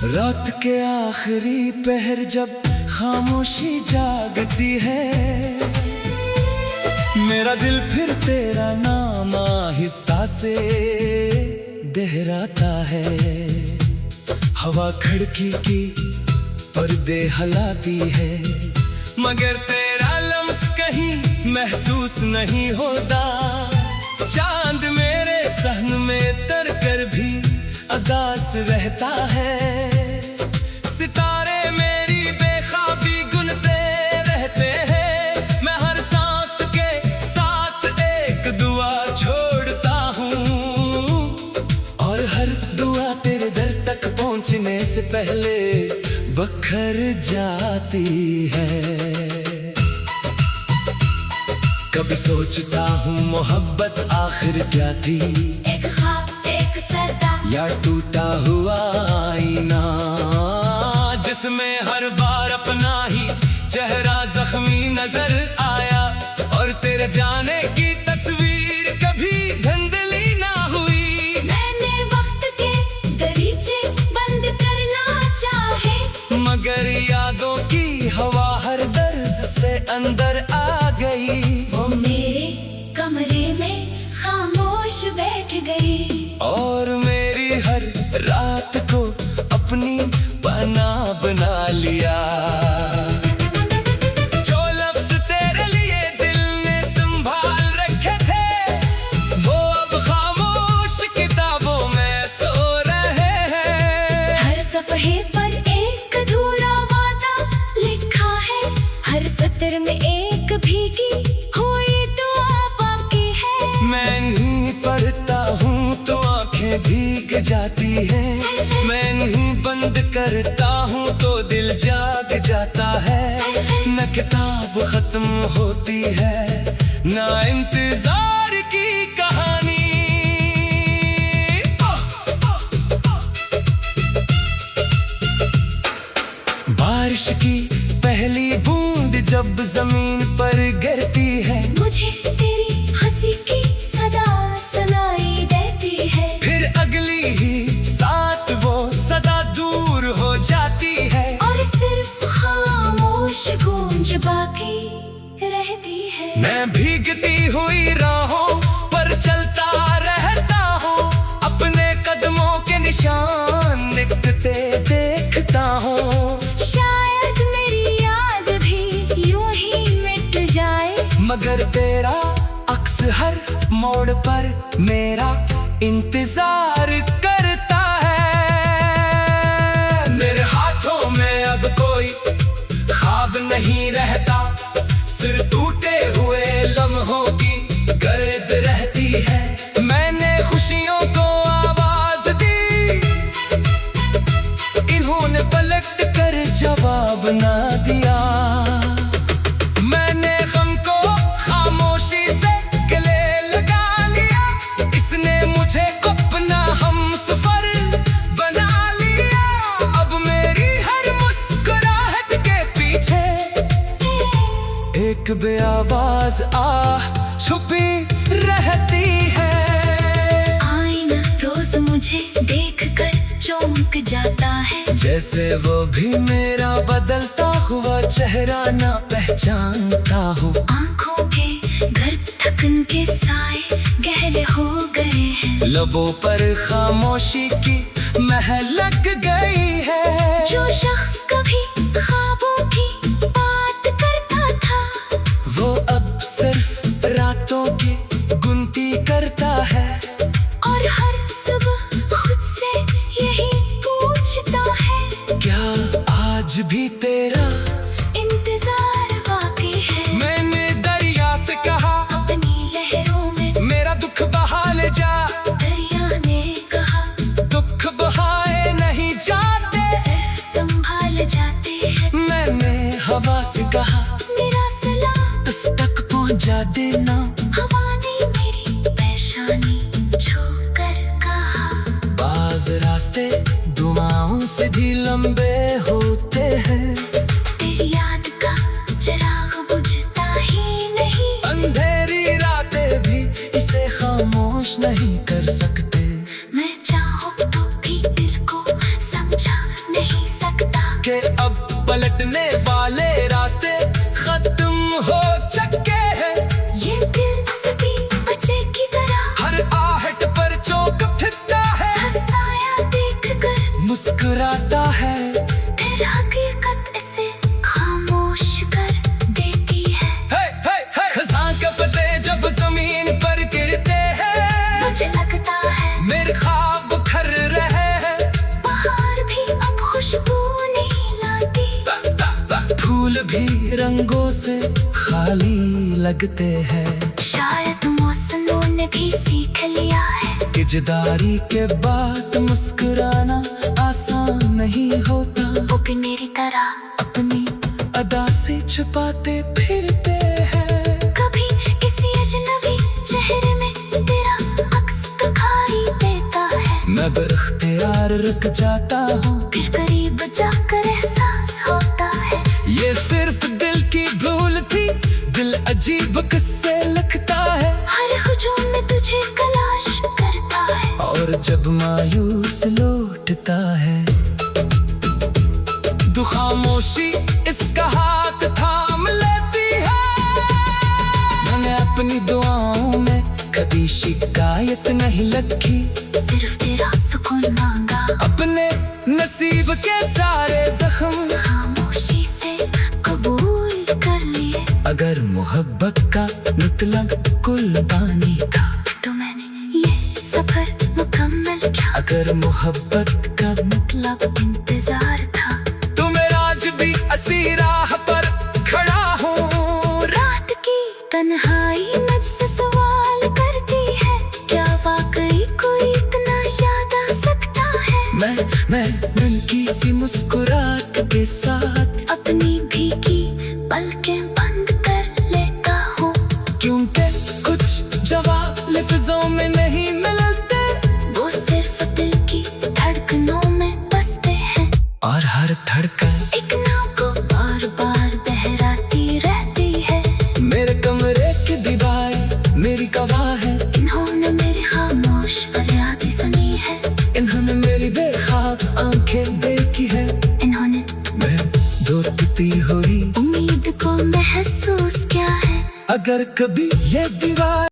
रात के आखिरी पहर जब खामोशी जागती है, मेरा दिल फिर तेरा नाम आहिस्ता से दोहराता है। हवा खिड़की की पर्दे हिलाती है, मगर तेरा लम्स कहीं महसूस नहीं होता। चांद मेरे सहन में तर कर भी अदास रहता है। सितारे मेरी बेख्वाबी गुनते रहते हैं। मैं हर सांस के साथ एक दुआ छोड़ता हूँ, और हर दुआ तेरे दर तक पहुँचने से पहले बखर जाती है। कभी सोचता हूँ मोहब्बत आखिर क्या थी, एक ख्वाब एक सदा या टूटा हुआ आईना, जिसमें हर बार अपना ही चेहरा जख्मी नजर आया। और तेरे जाने की तस्वीर कभी धुंधली ना हुई। मैंने वक्त के दरीचे बंद करना चाहे, मगर यादों की हवा हर दर्ज से अंदर आ गई। वो मेरे कमरे में खामोश बैठ गई, और मेरी हर रात को अपनी पनाह बना लिया। जो लफ्ज तेरे लिए दिल ने संभाल रखे थे, वो अब खामोश किताबों में सो रहे हैं। हर सफ़हे पर एक अधूरा वादा लिखा है, हर सत्र में एक भीगी हुई दुआ बाकी है। मैं नहीं पढ़ता हूँ तो आंखें भीग जाती हैं। मैं नहीं बंद करता हूँ तो दिल जाग जाता है। न किताब खत्म होती है, ना इंतजार की कहानी। बारिश की पहली बूंद जब जमीन पर गिरती है, मुझे तेरी हंसी की सदा सुनाई देती है। फिर अगली ही साथ वो सदा दूर हो जाती है, और सिर्फ खामोश गूंज बाकी रहती है। मैं भीगती हुई राहों पर चलता रहता हूँ, अपने कदमों के निशान निकलते देखता हूँ। शायद मेरी याद भी यूं ही मिट जाए, मगर तेरा अक्स हर मोड़ पर मेरा इंतजार करता है। मेरे हाथों में अब कोई ख्वाब नहीं रहता, सिर्फ टूटे हुए लम्हों की गर्द रहती है। मैंने खुशियों को आवाज दी, इन्होंने पलट कर जवाब ना दिया। मैंने गम को खामोशी से गले लगा लिया, इसने मुझे अपना हमसफर बना लिया। अब मेरी हर मुस्कुराहट के पीछे एक बेआवाज आह छुपी रहती है। आईना रोज मुझे देखकर चौंक जाता है, जैसे वो भी मेरा बदलता हुआ चेहरा ना पहचानता हूँ। आंखों के घर थकन के साए गहरे हो गए हैं। लबों पर खामोशी की महक लग गई है। जो शख्स कभी ख्वाबों की बात करता था, वो अब सिर्फ रातों की गुनती करता है। और हर सुबह खुद से यही पूछता है, क्या आज भी तेरा इंतजार बाकी है। मैंने दरिया से कहा अपनी लहरों में मेरा दुख बहा ले जा, दरिया ने कहा दुख बहाए नहीं जाते, सिर्फ संभाल जाते हैं। मैंने हवा से कहा मेरा सलाम तुझ तक पहुंचा देना, हवा ने मेरी पेशानी छूकर कहा। बाज रास्ते दुआओं से भी लंबे होते हैं, तेरी याद का चिराग बुझता ही नहीं। अंधेरी रातें भी इसे खामोश नहीं कर सकते। मैं चाहूं तो भी दिल को समझा नहीं मुस्कुराता है, फिर हकीकत इसे खामोश कर देती है। खज़ां के पत्ते जब जमीन पर गिरते हैं, मुझे लगता है मेरे ख्वाब बिखर रहे हैं। बाहर भी अब खुशबू नहीं लाती, फूल भी रंगों से खाली लगते हैं। शायद मौसमों ने भी सीख लिया है कि जुदाई के बाद मुस्कुराना आसान नहीं होता। वो भी मेरी तरह अपनी अदा से छुपाते फिरते हैं। कभी किसी अजनबी चेहरे में तेरा अक्स दिखाई देता है। मैं बख्तियार रुक जाता हूँ, फिर करीब जाकर एहसास होता है ये सिर्फ दिल की भूल थी। दिल अजीब किस्से लिखता है, हर हुजूम में तुझे तलाश करता है। और जब मायूस लौटता है, तो खामोशी इसका हाथ थाम लेती है। मैंने अपनी दुआओं में कभी शिकायत नहीं रखी, सिर्फ तेरा सुकून मांगा, अपने नसीब के सारे जख्म खामोशी से कबूल कर लिए। अगर मोहब्बत का मतलब कुर्बानी था, तो मैंने ये सफर मुकम्मल किया। अगर मोहब्बत का मतलब इंतजार था, तो मैं आज भी असी राह पर खड़ा हूँ। रात की तन्हाई मुझसे सवाल करती है, क्या वाकई कोई इतना याद आ सकता है। मैं उनकी सी मुस्कुराहट के साथ अपनी भीगी पलकें बंद कर लेता हूँ, क्योंकि कुछ जवाब लफ्जों में नहीं मिलते, वो सिर्फ दिल की धड़कनों में बसते हैं। और हर धड़कन एक नाव को बार बार बहराती रहती है। मेरे कमरे की दीवार मेरी गवाह है। इन्होंने मेरी खामोश फरियाद सुनी है, इन्होंने मेरी बेख्वाब आंखें देखी है। इन्होंने मैं टूटती हुई उम्मीद को महसूस किया है। अगर कभी ये दीवार